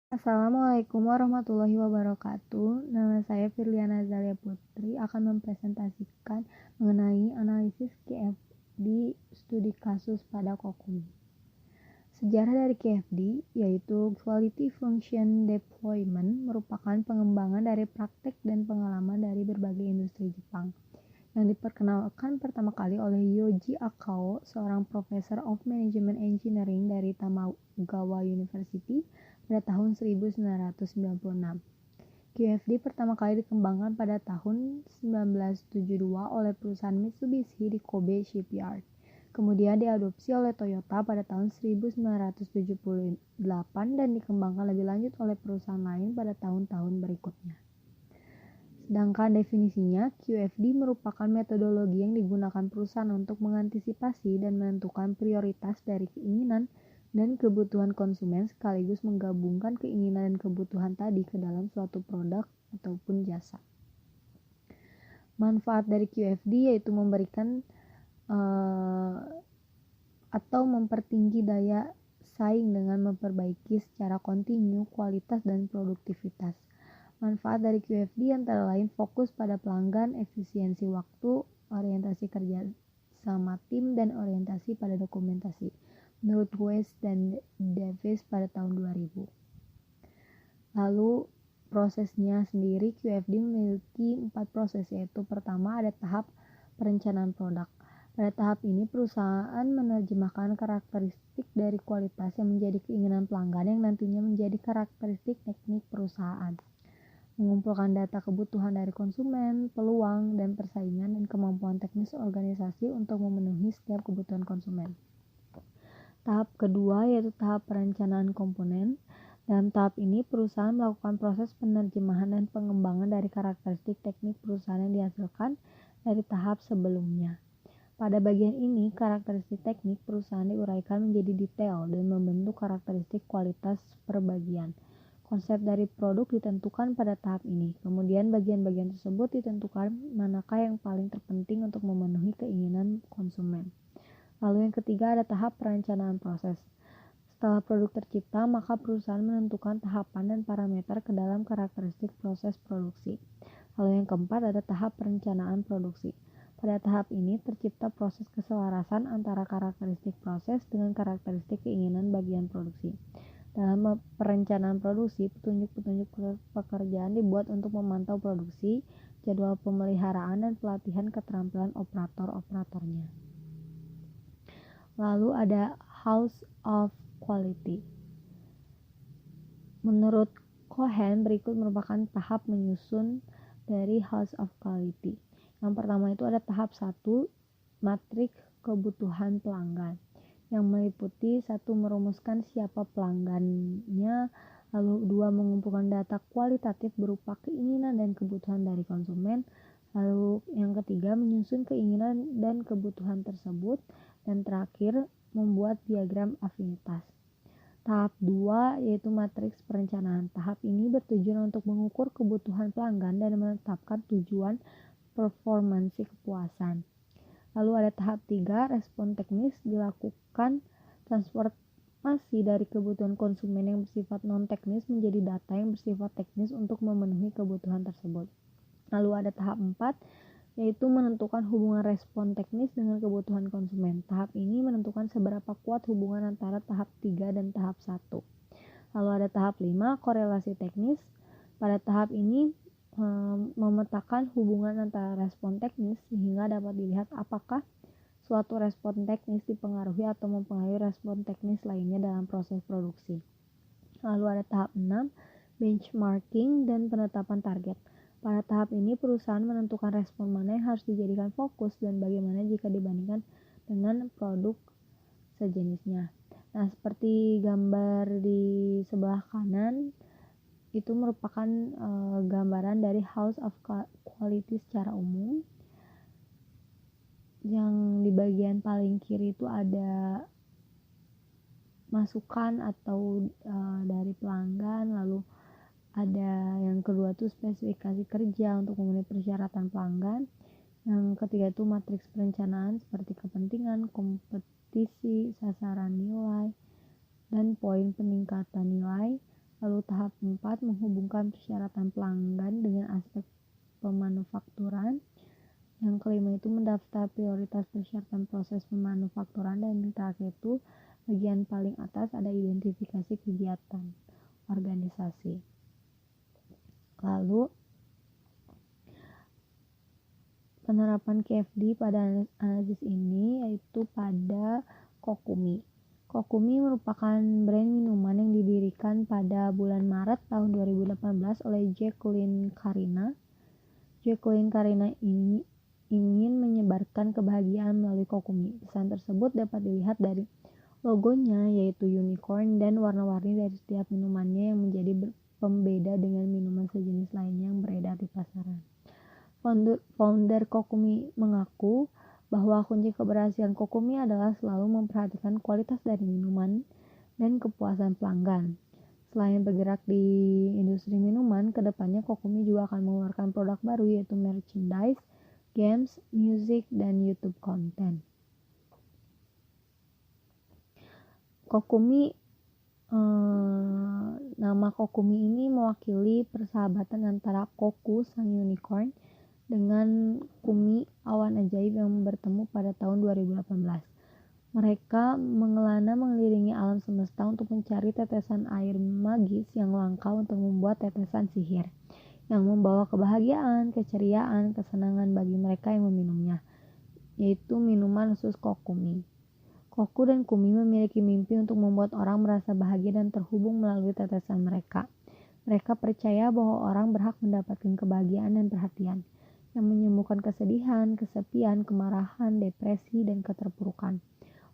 Assalamualaikum warahmatullahi wabarakatuh. Nama saya Firliana Zalia Putri akan mempresentasikan mengenai analisis QFD studi kasus pada Kokum. Sejarah dari QFD, yaitu Quality Function Deployment, merupakan pengembangan dari praktek dan pengalaman dari berbagai industri Jepang, yang diperkenalkan pertama kali oleh Yoji Akao, seorang Professor of Management Engineering dari Tamagawa University pada tahun 1996. QFD pertama kali dikembangkan pada tahun 1972 oleh perusahaan Mitsubishi di Kobe Shipyard. Kemudian diadopsi oleh Toyota pada tahun 1978 dan dikembangkan lebih lanjut oleh perusahaan lain pada tahun-tahun berikutnya. Sedangkan definisinya, QFD merupakan metodologi yang digunakan perusahaan untuk mengantisipasi dan menentukan prioritas dari keinginan dan kebutuhan konsumen sekaligus menggabungkan keinginan dan kebutuhan tadi ke dalam suatu produk ataupun jasa. Manfaat dari QFD yaitu memberikan atau mempertinggi daya saing dengan memperbaiki secara kontinu kualitas dan produktivitas. Manfaat dari QFD antara lain fokus pada pelanggan, efisiensi waktu, orientasi kerja sama tim, dan orientasi pada dokumentasi. Menurut West dan Davis pada tahun 2000. Lalu prosesnya sendiri, QFD memiliki 4 proses, yaitu pertama ada tahap perencanaan produk. Pada tahap ini perusahaan menerjemahkan karakteristik dari kualitas yang menjadi keinginan pelanggan yang nantinya menjadi karakteristik teknik perusahaan. Mengumpulkan data kebutuhan dari konsumen, peluang, dan persaingan dan kemampuan teknis organisasi untuk memenuhi setiap kebutuhan konsumen. Tahap kedua yaitu tahap perencanaan komponen. Dalam tahap ini, perusahaan melakukan proses penerjemahan dan pengembangan dari karakteristik teknik perusahaan yang dihasilkan dari tahap sebelumnya. Pada bagian ini, karakteristik teknik perusahaan diuraikan menjadi detail dan membentuk karakteristik kualitas per bagian. Konsep dari produk ditentukan pada tahap ini. Kemudian bagian-bagian tersebut ditentukan manakah yang paling terpenting untuk memenuhi keinginan konsumen. Lalu yang ketiga ada tahap perencanaan proses. Setelah produk tercipta, maka perusahaan menentukan tahapan dan parameter ke dalam karakteristik proses produksi. Lalu yang keempat ada tahap perencanaan produksi. Pada tahap ini tercipta proses keselarasan antara karakteristik proses dengan karakteristik keinginan bagian produksi. Dalam perencanaan produksi, petunjuk-petunjuk pekerjaan dibuat untuk memantau produksi, jadwal pemeliharaan, dan pelatihan keterampilan operator-operatornya. Lalu ada House of Quality. Menurut Cohen, berikut merupakan tahap menyusun dari House of Quality. Yang pertama itu ada tahap 1, matriks kebutuhan pelanggan, yang meliputi 1. Merumuskan siapa pelanggannya, lalu 2. Mengumpulkan data kualitatif berupa keinginan dan kebutuhan dari konsumen, lalu yang ketiga menyusun keinginan dan kebutuhan tersebut, dan terakhir membuat diagram afinitas. Tahap 2 yaitu matriks perencanaan. Tahap ini bertujuan untuk mengukur kebutuhan pelanggan dan menetapkan tujuan performansi kepuasan. Lalu ada tahap 3, respon teknis, dilakukan transformasi dari kebutuhan konsumen yang bersifat non-teknis menjadi data yang bersifat teknis untuk memenuhi kebutuhan tersebut. Lalu ada tahap 4, yaitu menentukan hubungan respon teknis dengan kebutuhan konsumen. Tahap ini menentukan seberapa kuat hubungan antara tahap 3 dan tahap 1. Lalu ada tahap 5, korelasi teknis. Pada tahap ini memetakan hubungan antara respon teknis sehingga dapat dilihat apakah suatu respon teknis dipengaruhi atau mempengaruhi respon teknis lainnya dalam proses produksi. Lalu ada tahap 6, benchmarking dan penetapan target. Pada tahap ini perusahaan menentukan respon mana yang harus dijadikan fokus dan bagaimana jika dibandingkan dengan produk sejenisnya. Nah, seperti gambar di sebelah kanan itu merupakan gambaran dari House of Quality secara umum. Yang di bagian paling kiri itu ada masukan atau dari pelanggan, lalu ada yang kedua tuh spesifikasi kerja untuk memenuhi persyaratan pelanggan. Yang ketiga itu matriks perencanaan seperti kepentingan, kompetisi, sasaran nilai, dan poin peningkatan nilai. Lalu tahap 4 menghubungkan persyaratan pelanggan dengan aspek pemanufakturan. Yang kelima itu mendaftar prioritas persyaratan proses pemanufakturan, dan yang terakhir itu bagian paling atas ada identifikasi kegiatan organisasi. Lalu penerapan KFD pada analisis ini yaitu pada Kokumi. Kokumi merupakan brand minuman yang didirikan pada bulan Maret tahun 2018 oleh Jacqueline Karina. Jacqueline Karina ini ingin menyebarkan kebahagiaan melalui Kokumi. Pesan tersebut dapat dilihat dari logonya, yaitu unicorn, dan warna-warni dari setiap minumannya yang menjadi pembeda dengan minuman sejenis lainnya yang beredar di pasaran. Founder Kokumi mengaku bahwa kunci keberhasilan Kokumi adalah selalu memperhatikan kualitas dari minuman dan kepuasan pelanggan. Selain bergerak di industri minuman, kedepannya Kokumi juga akan mengeluarkan produk baru, yaitu merchandise, games, music, dan YouTube content. Kokumi, nama Kokumi ini mewakili persahabatan antara Koku, sang unicorn, dengan Kumi, awan ajaib yang bertemu pada tahun 2018. Mereka mengelana mengelilingi alam semesta untuk mencari tetesan air magis yang langka untuk membuat tetesan sihir yang membawa kebahagiaan, keceriaan, kesenangan bagi mereka yang meminumnya, yaitu minuman khusus Kokumi. Koku dan Kumi memiliki mimpi untuk membuat orang merasa bahagia dan terhubung melalui tetesan mereka. Mereka percaya bahwa orang berhak mendapatkan kebahagiaan dan perhatian yang menyembuhkan kesedihan, kesepian, kemarahan, depresi, dan keterpurukan.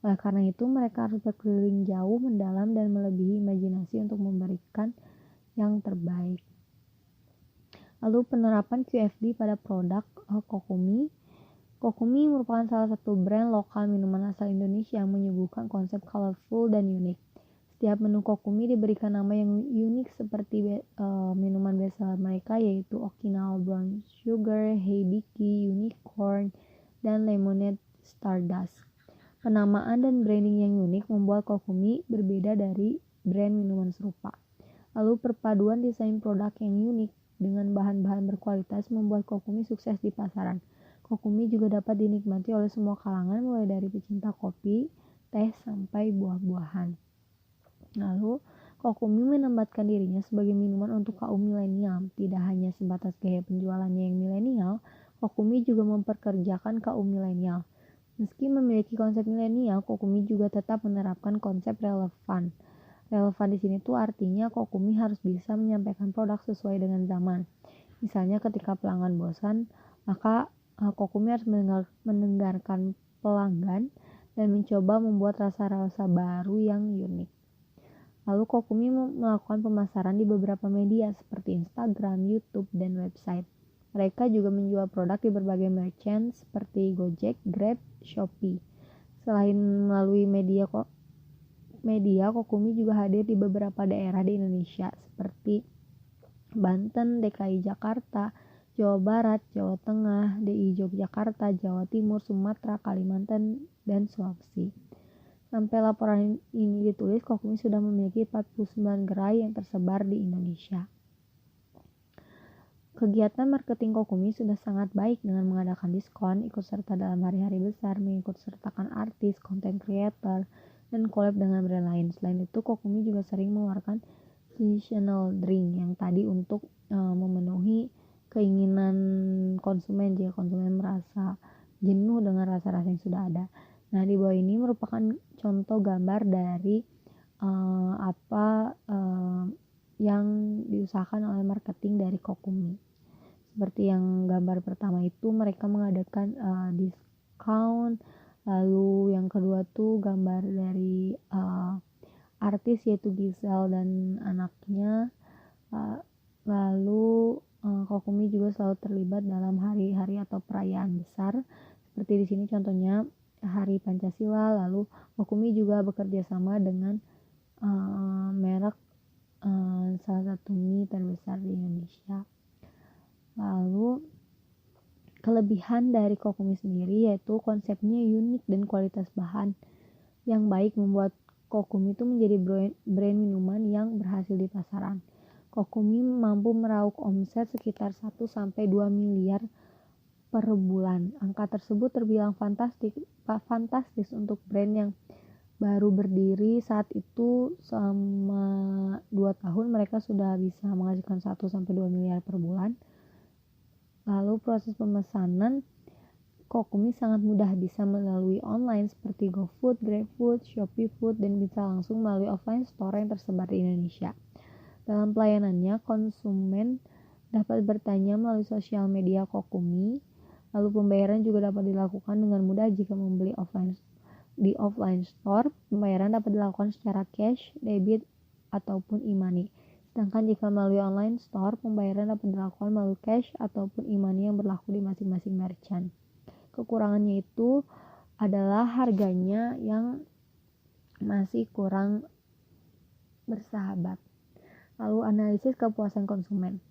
Oleh karena itu, mereka harus berkeliling jauh, mendalam, dan melebihi imajinasi untuk memberikan yang terbaik. Lalu penerapan QFD pada produk Kokumi. Kokumi merupakan salah satu brand lokal minuman asal Indonesia yang menyuguhkan konsep colorful dan unik. Setiap menu Kokumi diberikan nama yang unik seperti minuman bestseller mereka, yaitu Okinawa Brown Sugar, Heibiki, Unicorn, dan Lemonade Stardust. Penamaan dan branding yang unik membuat Kokumi berbeda dari brand minuman serupa. Lalu perpaduan desain produk yang unik dengan bahan-bahan berkualitas membuat Kokumi sukses di pasaran. Kokumi juga dapat dinikmati oleh semua kalangan, mulai dari pecinta kopi, teh, sampai buah-buahan. Lalu, Kokumi menempatkan dirinya sebagai minuman untuk kaum milenial. Tidak hanya sebatas gaya penjualannya yang milenial, Kokumi juga memperkerjakan kaum milenial. Meski memiliki konsep milenial, Kokumi juga tetap menerapkan konsep relevan. Relevan di sini tuh artinya Kokumi harus bisa menyampaikan produk sesuai dengan zaman. Misalnya ketika pelanggan bosan, maka Kokumi harus mendengarkan pelanggan dan mencoba membuat rasa-rasa baru yang unik. Lalu Kokumi melakukan pemasaran di beberapa media seperti Instagram, YouTube, dan website. Mereka juga menjual produk di berbagai merchant seperti Gojek, Grab, Shopee. Selain melalui media, Kokumi juga hadir di beberapa daerah di Indonesia seperti Banten, DKI Jakarta, Jawa Barat, Jawa Tengah, DI Yogyakarta, Jawa Timur, Sumatera, Kalimantan, dan Sulawesi. Sampai laporan ini ditulis, Kokumi sudah memiliki 49 gerai yang tersebar di Indonesia. Kegiatan marketing Kokumi sudah sangat baik dengan mengadakan diskon, ikut serta dalam hari-hari besar, mengikut sertakan artis, content creator, dan collab dengan brand lain. Selain itu, Kokumi juga sering mengeluarkan seasonal drink yang tadi untuk memenuhi keinginan konsumen jika konsumen merasa jenuh dengan rasa-rasa yang sudah ada. Nah, di bawah ini merupakan contoh gambar dari yang diusahakan oleh marketing dari Kokumi. Seperti yang gambar pertama itu mereka mengadakan diskon. Lalu yang kedua tuh gambar dari artis yaitu Giselle dan anaknya. Lalu Kokumi juga selalu terlibat dalam hari-hari atau perayaan besar. Seperti di sini contohnya Hari Pancasila. Lalu Kokumi juga bekerja sama dengan merek salah satu mie terbesar di Indonesia. Lalu kelebihan dari Kokumi sendiri yaitu konsepnya unik dan kualitas bahan yang baik membuat Kokumi itu menjadi brand minuman yang berhasil di pasaran. Kokumi mampu meraup omset sekitar 1-2 miliar per bulan. Angka tersebut terbilang fantastis untuk brand yang baru berdiri saat itu. Selama 2 tahun mereka sudah bisa menghasilkan 1-2 miliar per bulan. Lalu proses pemesanan Kokumi sangat mudah, bisa melalui online seperti GoFood, GrabFood, Shopee Food, dan bisa langsung melalui offline store yang tersebar di Indonesia. Dalam pelayanannya, konsumen dapat bertanya melalui sosial media Kokumi, lalu pembayaran juga dapat dilakukan dengan mudah jika membeli di offline store. Pembayaran dapat dilakukan secara cash, debit, ataupun e-money. Sedangkan jika melalui online store, pembayaran dapat dilakukan melalui cash ataupun e-money yang berlaku di masing-masing merchant. Kekurangannya itu adalah harganya yang masih kurang bersahabat. Lalu analisis kepuasan konsumen.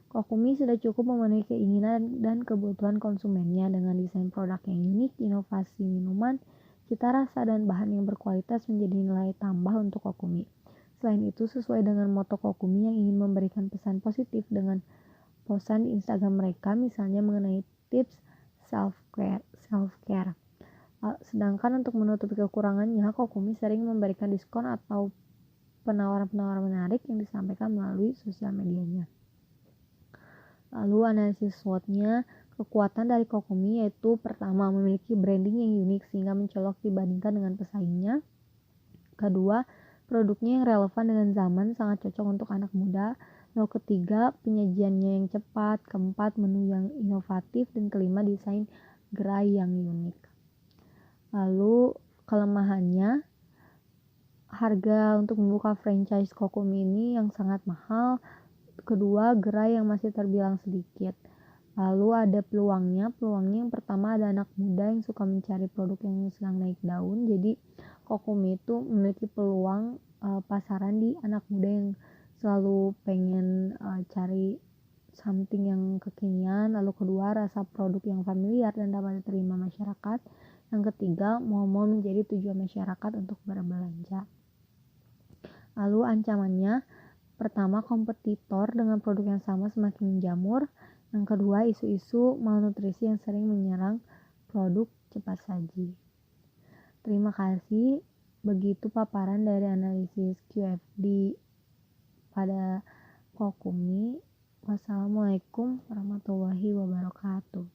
Kokumi sudah cukup memenuhi keinginan dan kebutuhan konsumennya dengan desain produk yang unik, inovasi minuman, cita rasa, dan bahan yang berkualitas menjadi nilai tambah untuk Kokumi. Selain itu, sesuai dengan moto Kokumi yang ingin memberikan pesan positif dengan posan di Instagram mereka, misalnya mengenai tips self-care. Sedangkan untuk menutupi kekurangannya, Kokumi sering memberikan diskon atau penawaran-penawaran menarik yang disampaikan melalui sosial medianya. Lalu analisis SWOT-nya, kekuatan dari Kokumi yaitu pertama, memiliki branding yang unik sehingga mencolok dibandingkan dengan pesaingnya. Kedua, produknya yang relevan dengan zaman, sangat cocok untuk anak muda. Lalu ketiga, penyajiannya yang cepat. Keempat, menu yang inovatif. Dan kelima, desain gerai yang unik. Lalu kelemahannya, harga untuk membuka franchise Kokumi ini yang sangat mahal. Kedua, gerai yang masih terbilang sedikit. Lalu ada peluangnya yang pertama ada anak muda yang suka mencari produk yang sedang naik daun. Jadi Kokumi itu memiliki peluang pasaran di anak muda yang selalu pengen cari something yang kekinian. Lalu kedua, rasa produk yang familiar dan dapat diterima masyarakat. Yang ketiga, mau menjadi tujuan masyarakat untuk berbelanja. Lalu ancamannya, pertama, kompetitor dengan produk yang sama semakin menjamur. Yang kedua, isu-isu malnutrisi yang sering menyerang produk cepat saji. Terima kasih. Begitu paparan dari analisis QFD pada Kokumi. Wassalamualaikum warahmatullahi wabarakatuh.